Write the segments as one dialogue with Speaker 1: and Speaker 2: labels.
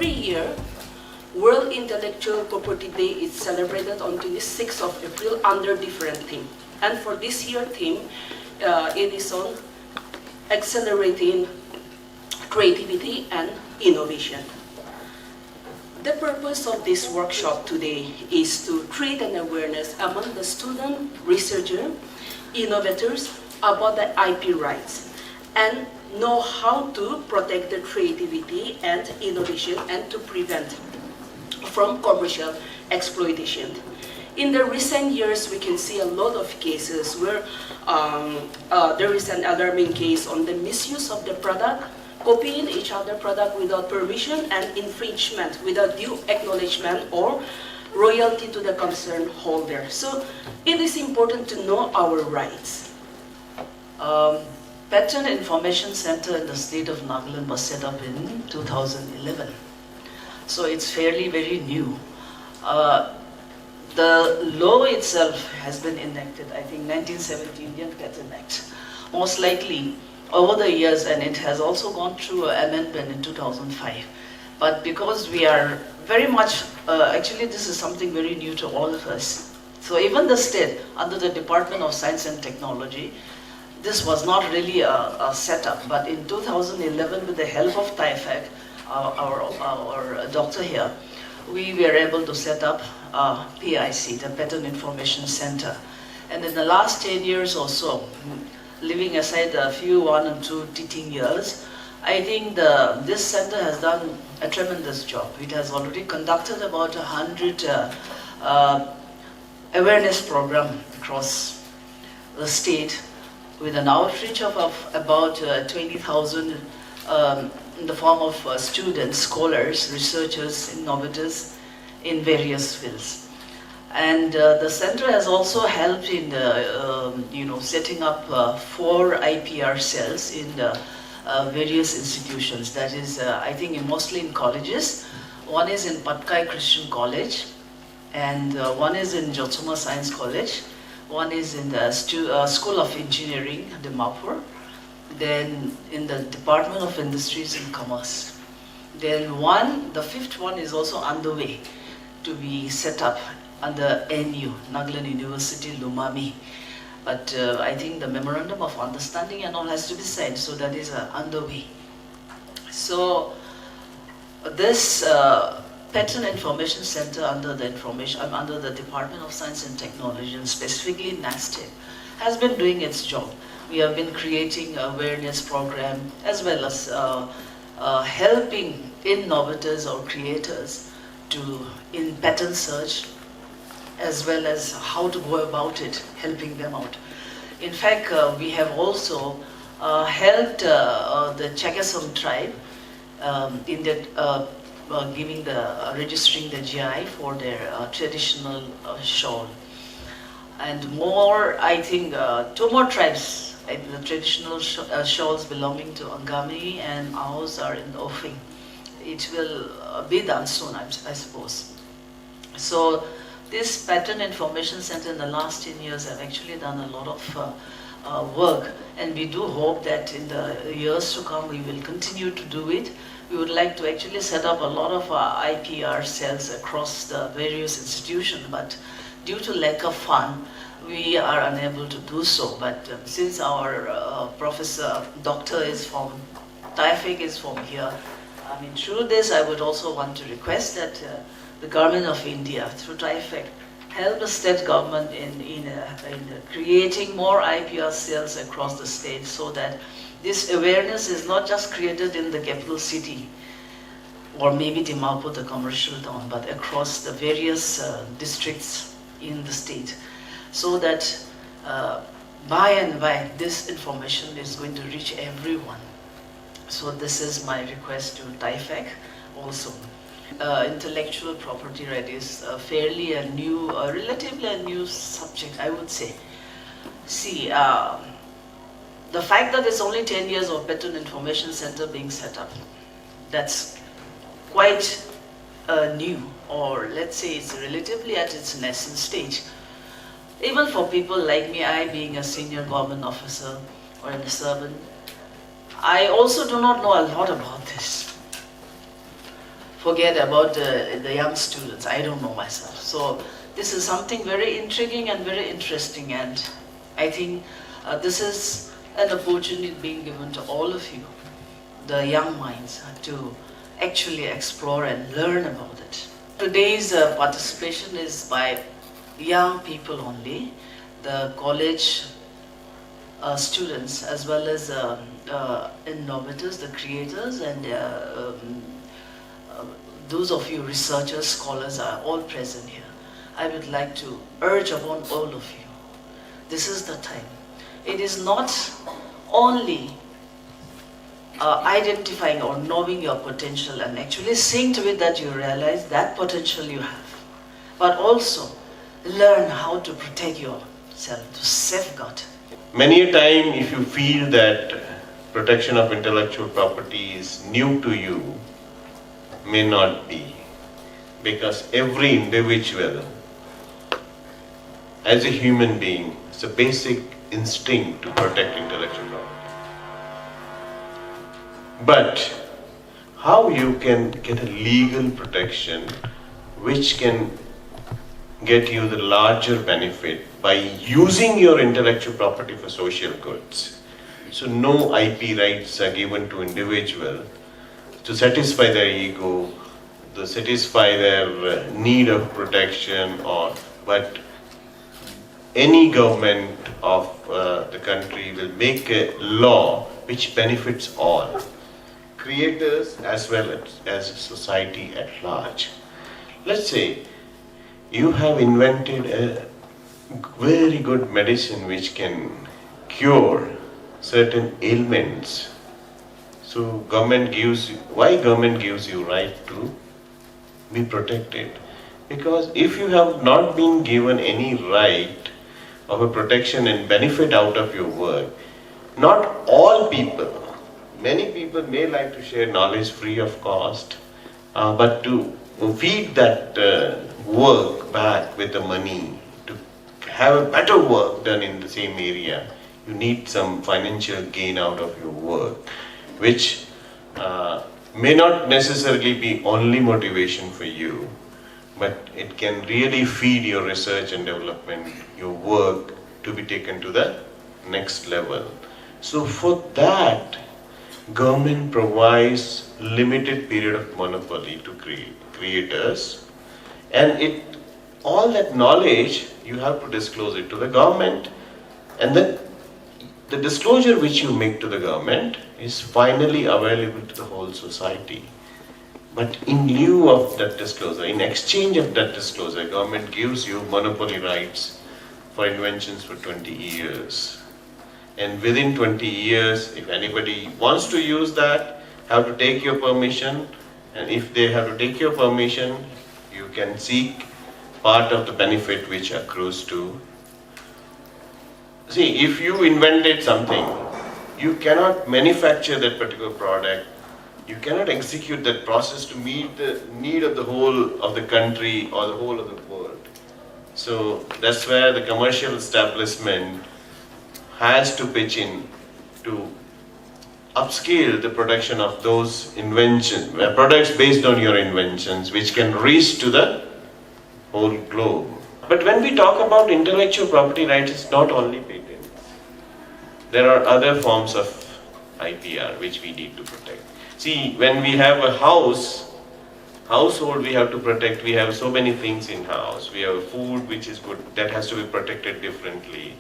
Speaker 1: every year, World Intellectual Property Day is celebrated on 26th of April under different theme. And for this year theme, it is on accelerating creativity and innovation. The purpose of this workshop today is to create an awareness among the student, researchers, innovators about the IP rights and know how to protect the creativity and innovation and to prevent from commercial exploitation. In the recent years, we can see a lot of cases where there is an alarming case on the misuse of the product, copying each other product without permission, and infringement without due acknowledgement or royalty to the concerned holder. So it is important to know our rights.
Speaker 2: Patent Information Center in the state of Nagaland was set up in 2011. So it's fairly very new. The law itself has been enacted, I think 1970 Indian Patent Act. Most likely over the years, and it has also gone through an amendment in 2005. But because we are very much, actually this is something very new to all of us. So even the state, under the Department of Science and Technology, this was not really a setup, but in 2011 with the help of TIFAC, our doctor here, we were able to set up PIC, the Patent Information Center. And in the last 10 years or so, leaving aside a few 1 and 2 teaching years, I think this center has done a tremendous job. It has already conducted about 100 awareness program across the state with an outreach of about 20,000 in the form of students, scholars, researchers, innovators in various fields. And the center has also helped in setting up 4 IPR cells in various institutions. That is, I think mostly in colleges. One is in Patkai Christian College, and one is in Jotsuma Science College. One is in the School of Engineering, Dimapur. Then in the Department of Industries and Commerce. Then the 5th one is also underway to be set up under NU, Nagaland University, Lumami. But I think the memorandum of understanding and all has to be signed, so that is underway. So this Patent Information Center under the Department of Science and Technology, and specifically NASTEC, has been doing its job. We have been creating awareness program as well as helping innovators or creators in patent search, as well as how to go about it, helping them out. In fact, we have also helped the Chagasom tribe in registering the GI for their traditional shawl. And more, I think, 2 more tribes, the traditional shawls belonging to Angami and ours are in Ofing. It will be done soon, I suppose. So this Patent Information Center in the last 10 years have actually done a lot of work, and we do hope that in the years to come we will continue to do it. We would like to actually set up a lot of IPR cells across the various institutions, but due to lack of fund, we are unable to do so. But since our doctor is from TIFAC is from here, I mean, through this I would also want to request that the government of India, through TIFAC, help the state government in creating more IPR cells across the state, so that this awareness is not just created in the capital city or maybe Dimapur, the commercial town, but across the various districts in the state, so that by and by this information is going to reach everyone. So this is my request to TIFAC also. Intellectual property right is fairly a new, relatively a new subject, I would say. See, the fact that it's only 10 years of Patent Information Center being set up, that's quite new, or let's say it's relatively at its nascent stage. Even for people like me, I being a senior government officer or a servant, I also do not know a lot about this. forget about the young students. I don't know myself. So this is something very intriguing and very interesting, and I think this is an opportunity being given to all of you, the young minds, to actually explore and learn about it. Today's participation is by young people only, the college students as well as innovators, the creators, and those of you researchers, scholars are all present here. I would like to urge upon all of you, this is the time. It is not only identifying or knowing your potential and actually seeing to it that you realize that potential you have, but also learn how to protect yourself, to safeguard.
Speaker 3: Many a time, if you feel that protection of intellectual property is new to you, may not be, because every individual, as a human being, it's a basic instinct to protect intellectual property. But how you can get a legal protection which can get you the larger benefit by using your intellectual property for social goods. So no IP rights are given to individual to satisfy their ego, to satisfy their need of protection, but any government of the country will make a law which benefits all, creators as well as society at large. Let's say you have invented a very good medicine which can cure certain ailments. So why government gives you right to be protected? Because if you have not been given any right of a protection and benefit out of your work, not all people, many people may like to share knowledge free of cost, but to feed that work back with the money, to have a better work done in the same area, you need some financial gain out of your work, which may not necessarily be only motivation for you, but it can really feed your research and development, your work to be taken to the next level. So for that, government provides limited period of monopoly to creators, and all that knowledge you have to disclose it to the government, and then the disclosure which you make to the government is finally available to the whole society. But in lieu of that disclosure, in exchange of that disclosure, government gives you monopoly rights for inventions for 20 years. And within 20 years, if anybody wants to use that, have to take your permission. And if they have to take your permission, you can seek part of the benefit which accrues to. See, if you invented something, you cannot manufacture that particular product. You cannot execute that process to meet the need of the whole of the country or the whole of the world. So that's where the commercial establishment has to pitch in to upscale the production of those inventions, products based on your inventions, which can reach to the whole globe. But when we talk about intellectual property rights, it's not only patents. There are other forms of IPR which we need to protect. See, when we have a household we have to protect, we have so many things in house. We have food which is good, that has to be protected differently.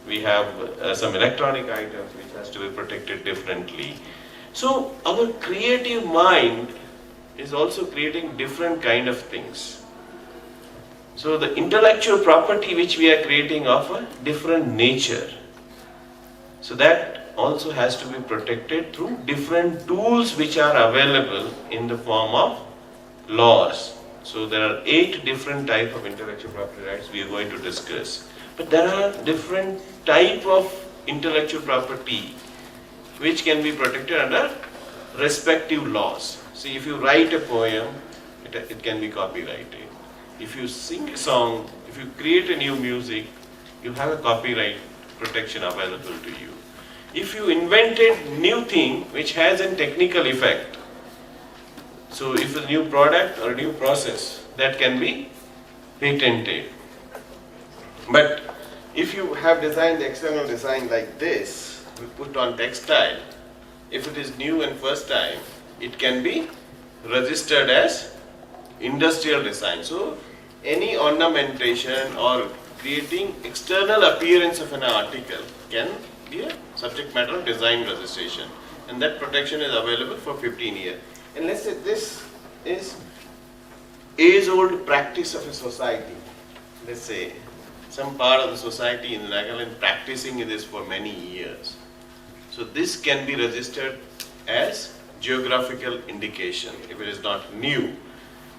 Speaker 3: We have some electronic items which has to be protected differently. So our creative mind is also creating different kind of things. So the intellectual property which we are creating of a different nature. So that also has to be protected through different tools which are available in the form of laws. So there are 8 different types of intellectual property rights we are going to discuss. But there are different type of intellectual property which can be protected under respective laws. See, if you write a poem, it can be copyrighted. If you sing a song, if you create a new music, you have a copyright protection available to you. If you invented new thing which has a technical effect, So if a new product or a new process, that can be patented. But if you have designed the external design like this, we put on textile, if it is new and first time, it can be registered as industrial design. So any ornamentation or creating external appearance of an article can be a subject matter of design registration, and that protection is available for 15 years. And let's say this is age-old practice of a society. Let's say some part of the society in Nagaland practicing this for many years. So this can be registered as geographical indication if it is not new.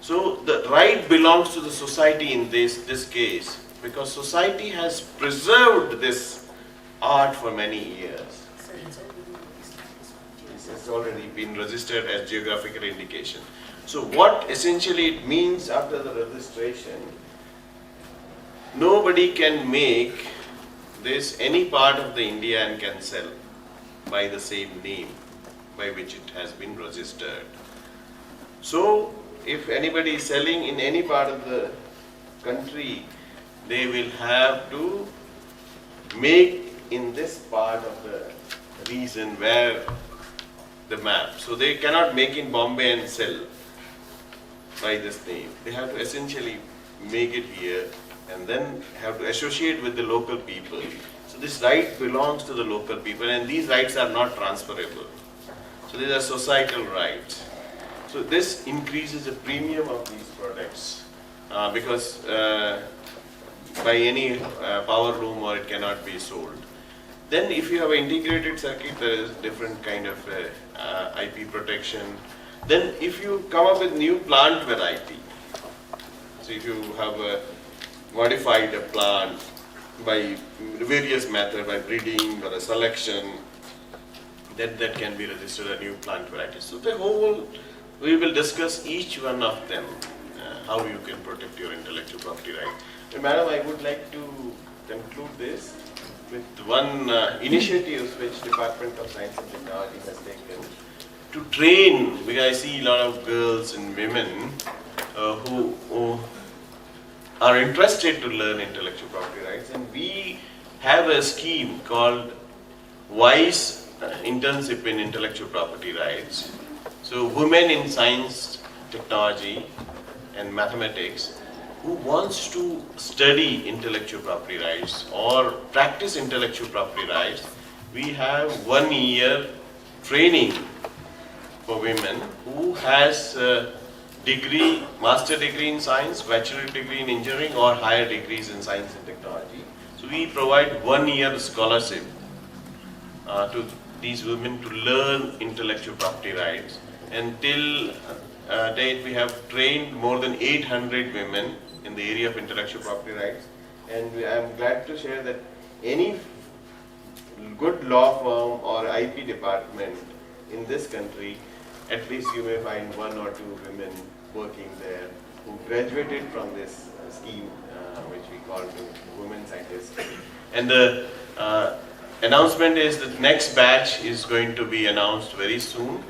Speaker 3: So the right belongs to the society in this case, because society has preserved this art for many years. It's already been registered as geographical indication. So what essentially it means after the registration, nobody can make this any part of the India and can sell by the same name by which it has been registered. So if anybody is selling in any part of the country, they will have to make in this part of the region where the map. So they cannot make in Bombay and sell by this name. They have to essentially make it here and then have to associate with the local people. So this right belongs to the local people, and these rights are not transferable. So these are societal rights. So this increases the premium of these products because by any power loom or it cannot be sold. Then if you have an integrated circuit, there is different kind of IP protection. Then if you come up with new plant variety, so if you have modified a plant by various methods, by breeding or a selection, then that can be registered a new plant variety. So the whole, we will discuss each one of them, how you can protect your intellectual property right. And Madam, I would like to conclude this with one initiative which Department of Science and Technology has taken to train, because I see a lot of girls and women who are interested to learn intellectual property rights, and we have a scheme called WISE Internship in Intellectual Property Rights. So women in science, technology and mathematics who wants to study intellectual property rights or practice intellectual property rights, we have 1 year training for women who has degree, master degree in science, bachelor degree in engineering or higher degrees in science and technology. So we provide 1 year scholarship to these women to learn intellectual property rights. And till date we have trained more than 800 women in the area of intellectual property rights. And I am glad to share that any good law firm or IP department in this country, at least you may find 1 or 2 women working there who graduated from this scheme, which we call the Women Scientists. And the announcement is that next batch is going to be announced very soon.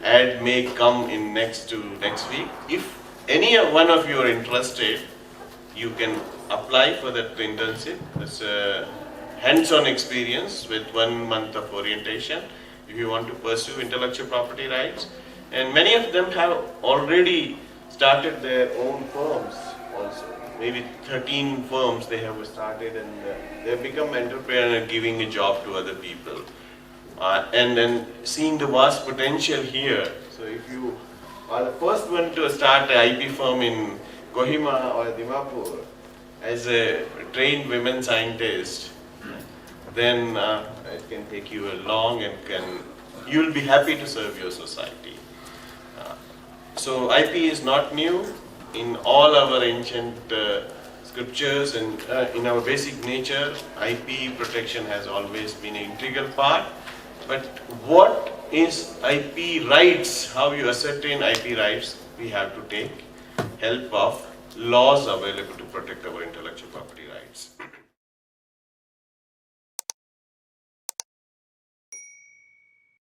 Speaker 3: Ad may come in next week. If any one of you are interested, you can apply for that internship. It's a hands-on experience with 1 month of orientation if you want to pursue intellectual property rights. And many of them have already started their own firms also. Maybe 13 firms they have started, and they have become entrepreneurs and giving a job to other people. And then seeing the vast potential here. So if you are the first one to start an IP firm in Kohima or Dimapur as a trained women scientist, then it can take you along and you will be happy to serve your society. So IP is not new. In all our ancient scriptures and in our basic nature, IP protection has always been an integral part. But what is IP rights? How you ascertain IP rights? We have to take help of laws available to protect our intellectual property.